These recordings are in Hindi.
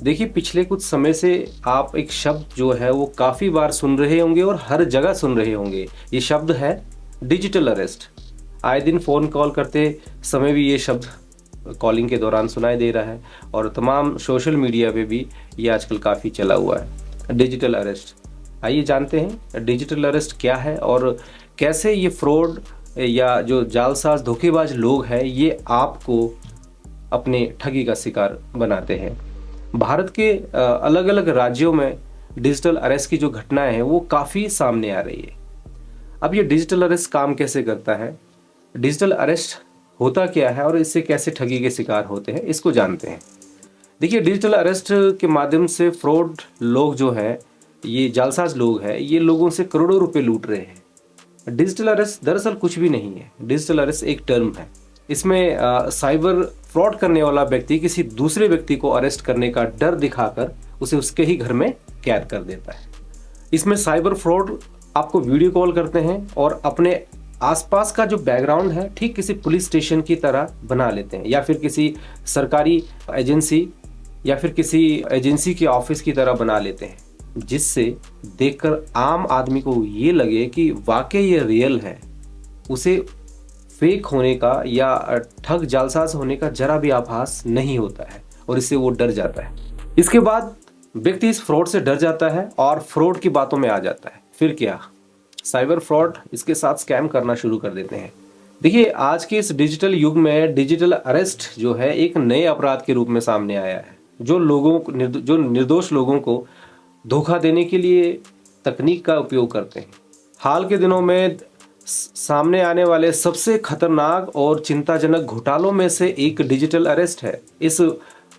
देखिए, पिछले कुछ समय से आप एक शब्द जो है वो काफ़ी बार सुन रहे होंगे और हर जगह सुन रहे होंगे। ये शब्द है डिजिटल अरेस्ट। आए दिन फ़ोन कॉल करते समय भी ये शब्द कॉलिंग के दौरान सुनाई दे रहा है और तमाम सोशल मीडिया पे भी ये आजकल काफ़ी चला हुआ है, डिजिटल अरेस्ट। आइए जानते हैं डिजिटल अरेस्ट क्या है और कैसे ये फ्रॉड या जो जालसाज धोखेबाज लोग हैं ये आपको अपने ठगी का शिकार बनाते हैं। भारत के अलग अलग राज्यों में डिजिटल अरेस्ट की जो घटनाएं हैं वो काफ़ी सामने आ रही है। अब ये डिजिटल अरेस्ट काम कैसे करता है, डिजिटल अरेस्ट होता क्या है और इससे कैसे ठगी के शिकार होते हैं, इसको जानते हैं। देखिए, डिजिटल अरेस्ट के माध्यम से फ्रॉड लोग जो है, ये जालसाज लोग हैं, ये लोगों से करोड़ों रुपए लूट रहे हैं। डिजिटल अरेस्ट दरअसल कुछ भी नहीं है। डिजिटल अरेस्ट एक टर्म है। इसमें साइबर फ्रॉड करने वाला व्यक्ति किसी दूसरे व्यक्ति को अरेस्ट करने का डर दिखाकर उसे उसके ही घर में कैद कर देता है। इसमें साइबर फ्रॉड आपको वीडियो कॉल करते हैं और अपने आसपास का जो बैकग्राउंड है ठीक किसी पुलिस स्टेशन की तरह बना लेते हैं या फिर किसी सरकारी एजेंसी या फिर किसी एजेंसी के ऑफिस की तरह बना लेते हैं, जिससे देखकर आम आदमी को ये लगे कि वाकई ये रियल है। उसे फेक होने का या ठग जालसाज होने का जरा भी आभास नहीं होता है और इससे वो डर जाता है। इसके बाद व्यक्ति इस फ्रॉड से डर जाता है और फ्रॉड की बातों में आ जाता है। फिर क्या, साइबर फ्रॉड इसके साथ स्कैम करना शुरू कर देते हैं। देखिए, आज के इस डिजिटल युग में डिजिटल अरेस्ट जो है एक नए अपराध के रूप में सामने आया है, जो निर्दोष लोगों को धोखा देने के लिए तकनीक का उपयोग करते हैं। हाल के दिनों में सामने आने वाले सबसे खतरनाक और चिंताजनक घोटालों में से एक डिजिटल अरेस्ट है। इस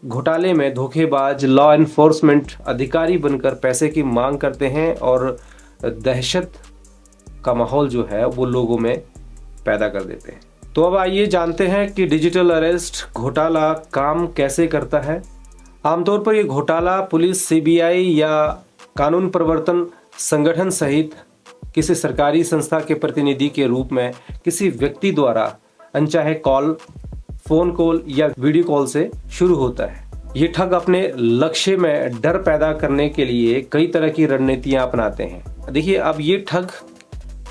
घोटाले में धोखेबाज लॉ एनफोर्समेंट अधिकारी बनकर पैसे की मांग करते हैं और दहशत का माहौल जो है वो लोगों में पैदा कर देते हैं। तो अब आइए जानते हैं कि डिजिटल अरेस्ट घोटाला काम कैसे करता है। आमतौर पर यह घोटाला पुलिस, सीबीआई या कानून प्रवर्तन संगठन सहित किसी सरकारी संस्था के प्रतिनिधि के रूप में किसी व्यक्ति द्वारा अनचाहे कॉल, फोन कॉल या वीडियो कॉल से शुरू होता है। ये ठग अपने लक्ष्य में डर पैदा करने के लिए कई तरह की रणनीतियां अपनाते हैं। देखिए, अब ये ठग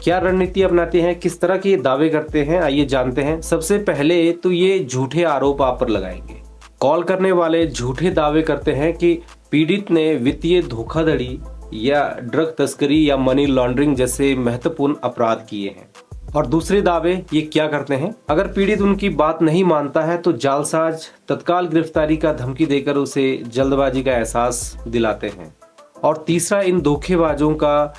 क्या रणनीति अपनाते हैं, किस तरह के दावे करते हैं, आइए जानते हैं। सबसे पहले तो ये झूठे आरोप आप पर लगाएंगे। कॉल करने वाले झूठे दावे करते हैं कि पीड़ित ने वित्तीय धोखाधड़ी या ड्रग तस्करी या मनी लॉन्ड्रिंग जैसे महत्वपूर्ण अपराध किए हैं। और दूसरे दावे ये क्या करते हैं, अगर पीड़ित उनकी बात नहीं मानता है तो जालसाज तत्काल गिरफ्तारी का धमकी देकर उसे जल्दबाजी का एहसास दिलाते हैं। और तीसरा, इन धोखेबाजों का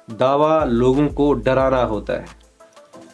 दावा लोगों को डराना होता है।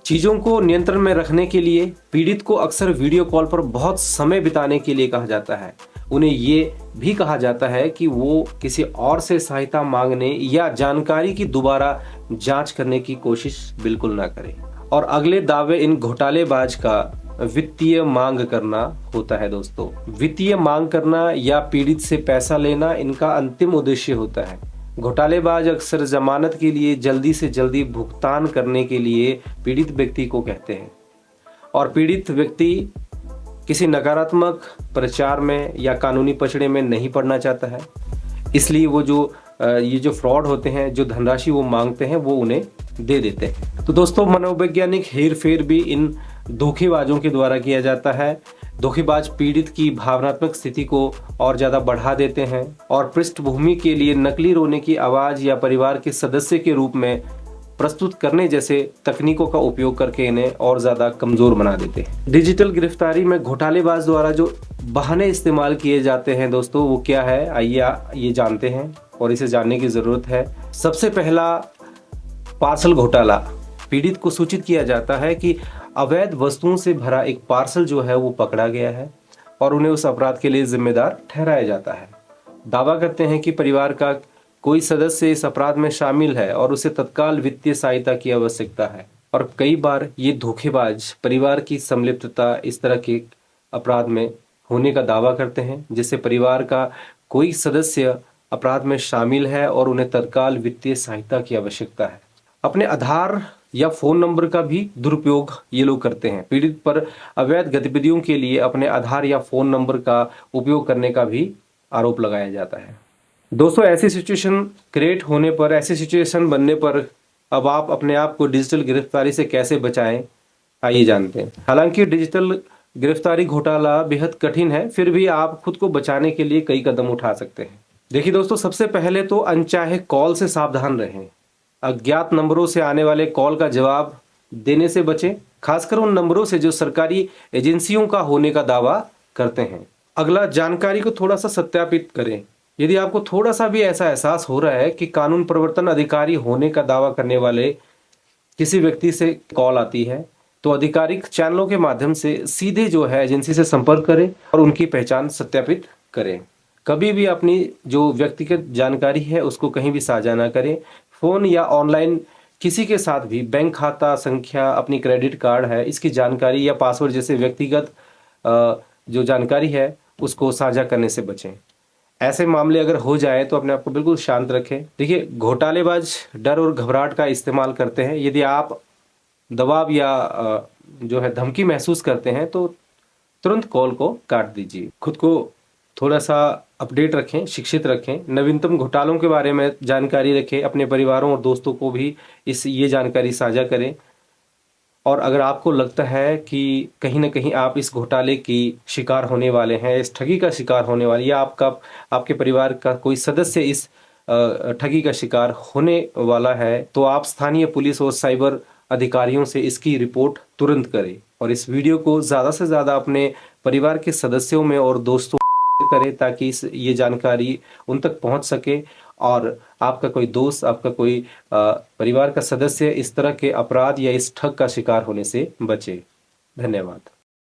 चीजों को नियंत्रण में रखने के लिए पीड़ित को अक्सर वीडियो कॉल पर बहुत समय बिताने के लिए कहा जाता है। उन्हें ये भी कहा जाता है कि वो किसी और से सहायता मांगने या जानकारी की दोबारा जांच करने की कोशिश बिल्कुल ना करें। और अगले दावे इन घोटालेबाज का वित्तीय मांग करना होता है। दोस्तों, वित्तीय मांग करना या पीड़ित से पैसा लेना इनका अंतिम उद्देश्य होता है। घोटालेबाज अक्सर जमानत के लिए जल्दी से जल्दी भुगतान करने के लिए पीड़ित व्यक्ति को कहते हैं और पीड़ित व्यक्ति किसी नकारात्मक प्रचार में या कानूनी पचड़े में नहीं पड़ना चाहता है, इसलिए वो ये जो फ्रॉड होते हैं, जो धनराशि वो मांगते हैं वो उन्हें दे देते हैं। तो दोस्तों, मनोवैज्ञानिक हेरफेर भी इन धोखेबाजों के द्वारा किया जाता है। धोखेबाज पीड़ित की भावनात्मक स्थिति को और ज्यादा बढ़ा देते हैं और पृष्ठभूमि के लिए नकली रोने की आवाज या परिवार के सदस्य के रूप में प्रस्तुत करने जैसे तकनीकों का उपयोग करके इन्हें और ज्यादा कमजोर बना देते हैं। डिजिटल गिरफ्तारी में घोटालेबाज द्वारा जो बहाने इस्तेमाल किए जाते हैं दोस्तों, वो क्या है, आइए ये जानते हैं और इसे जानने की जरूरत है। सबसे पहला, पार्सल घोटाला। पीड़ित को सूचित किया जाता है कि अवैध वस्तुओं से भरा एक पार्सल जो है वो पकड़ा गया है और उन्हें उस अपराध के लिए जिम्मेदार ठहराया जाता है। दावा करते हैं कि परिवार का कोई सदस्य इस अपराध में शामिल है और उसे तत्काल वित्तीय सहायता की आवश्यकता है। और कई बार ये धोखेबाज परिवार की संलिप्तता इस तरह के अपराध में होने का दावा करते हैं, जिससे परिवार का कोई सदस्य अपराध में शामिल है और उन्हें तत्काल वित्तीय सहायता की आवश्यकता है। अपने आधार या फोन नंबर का भी दुरुपयोग ये लोग करते हैं। पीड़ित पर अवैध गतिविधियों के लिए अपने आधार या फोन नंबर का उपयोग करने का भी आरोप लगाया जाता है। दोस्तों, ऐसी सिचुएशन क्रिएट होने पर, ऐसी सिचुएशन बनने पर अब आप अपने आप को डिजिटल गिरफ्तारी से कैसे बचाएं, आइए जानते हैं। हालांकि डिजिटल गिरफ्तारी घोटाला बेहद कठिन है, फिर भी आप खुद को बचाने के लिए कई कदम उठा सकते हैं। देखिए दोस्तों, सबसे पहले तो अनचाहे कॉल से सावधान रहें। अज्ञात नंबरों से आने वाले कॉल का जवाब देने से बचें, खासकर उन नंबरों से जो सरकारी एजेंसियों का होने का दावा करते हैं। अगला, जानकारी को थोड़ा सा सत्यापित करें। यदि आपको थोड़ा सा भी ऐसा एहसास हो रहा है कि कानून प्रवर्तन अधिकारी होने का दावा करने वाले किसी व्यक्ति से कॉल आती है, तो आधिकारिक चैनलों के माध्यम से सीधे जो है एजेंसी से संपर्क करें और उनकी पहचान सत्यापित करें। कभी भी अपनी जो व्यक्तिगत जानकारी है उसको कहीं भी साझा ना करें। फोन या ऑनलाइन किसी के साथ भी बैंक खाता संख्या, अपनी क्रेडिट कार्ड है, इसकी जानकारी या पासवर्ड जैसे व्यक्तिगत जो जानकारी है उसको साझा करने से बचें। ऐसे मामले अगर हो जाए तो अपने आप को बिल्कुल शांत रखें। देखिए, घोटालेबाज डर और घबराहट का इस्तेमाल करते हैं। यदि आप दबाव या जो है धमकी महसूस करते हैं तो तुरंत कॉल को काट दीजिए। खुद को थोड़ा सा अपडेट रखें, शिक्षित रखें, नवीनतम घोटालों के बारे में जानकारी रखें, अपने परिवारों और दोस्तों को भी ये जानकारी साझा करें। और अगर आपको लगता है कि कहीं ना कहीं आप इस घोटाले की शिकार होने वाले हैं, इस ठगी का शिकार होने वाले, या आपके परिवार का कोई सदस्य इस ठगी का शिकार होने वाला है, तो आप स्थानीय पुलिस और साइबर अधिकारियों से इसकी रिपोर्ट तुरंत करें। और इस वीडियो को ज़्यादा से ज़्यादा अपने परिवार के सदस्यों में और दोस्तों करें ताकि ये जानकारी उन तक पहुंच सके और आपका कोई दोस्त, आपका कोई परिवार का सदस्य इस तरह के अपराध या इस ठग का शिकार होने से बचे। धन्यवाद।